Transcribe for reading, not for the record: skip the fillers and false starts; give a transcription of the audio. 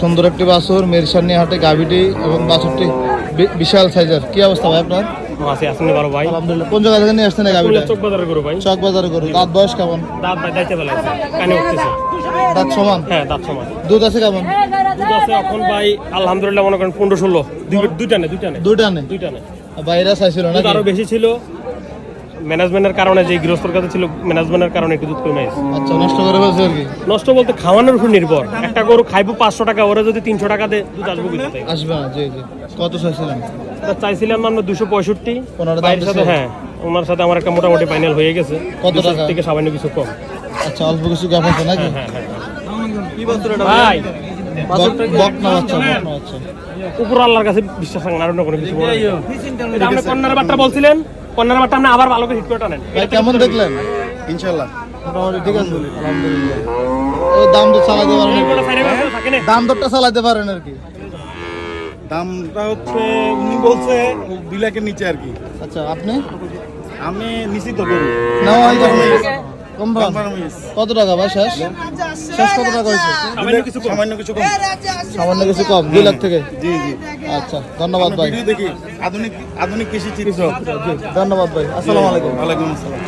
সুন্দর একটি বাছুর মেরসানি হাটে গাভিটি এবং বাছুরটি বিশাল সাইজের। কি অবস্থা ভাই আপনার? আছে আসলে বড় ভাই আলহামদুলিল্লাহ। কোন জায়গা থেকে নিয়ে আসছেন এই গাভিটা? চক বাজারে গরু ভাই। চক বাজারে গরু। দাঁত বয়স কেমন? দাঁত ভাই দাইতে বেলা আছে, কানে উঠতেছে। দাঁত সমান? হ্যাঁ দাঁত সমান। দুধ আছে কেমন? দুধ আছে এখন ভাই আলহামদুলিল্লাহ মনে করেন 15-16 দুইটা নেই। দুইটা নেই। বাইরে চাইছিল না? আরো বেশি ছিল, ম্যানেজমেন্টের কারণে, যে গৃহস্থর কাছে ছিল ম্যানেজমেন্টের কারণে একটু দুধ কমে গেছে। আচ্ছা, নষ্ট করে ফেলছে আর কি? নষ্ট বলতে খাওয়ানোর উপর নির্ভর। একটা গরু খাইবো 500 টাকা, ওরা যদি 300 টাকা দেয় দুধ আসবো কিন্তু আসবে না। জি জি। কত চাইছিলেন? চাইছিলাম আমরা 265। ওনারা দাম ভাইয়ের সাথে, দিছে? হ্যাঁ ওনার সাথে আমার একটা মোটামুটি ফাইনাল হয়ে গেছে। কত 200 টাকা? থেকে সামান্য কিছু কম। আচ্ছা, অল্প কিছু গ্যাপ আছে নাকি? ভাই বকনা বাচ্চা, বকনা বাচ্চা। উপর আল্লাহর কাছে বিশ্বাস রাখেন, আর অন্য কোনো কিছু বলার নেই। এই যে আপনি কন্যার বাট্টা বলছিলেন, কন্যার বাট্টা আপনি আবার ভালো করে হিট করে টানেন। ভাই কেমন দেখলেন? ইনশাল্লাহ মোটামুটি ঠিক আছে, আলহামদুলিল্লাহ। ও দাম তো চালাতে পারেন? দাম দরটা চালাতে পারেন আর কি? দামটা হচ্ছে উনি বলছে 2 লাখের নিচে আর কি। আচ্ছা, আপনি? আমি নিশ্চিত করি নাও আই কম ভাই। কত টাকা ভাই শেষ? শেষ কত টাকা হয়েছে? সামান্য কিছু কম। সামান্য কিছু কম, 2 লাখ থেকে? জি জি। আচ্ছা, ধন্যবাদ ভাই। ভিডিও দেখি আধুনিক কৃষি চিত্র। ধন্যবাদ ভাই, আসসালামু আলাইকুম। ওয়ালাইকুম আসসালাম।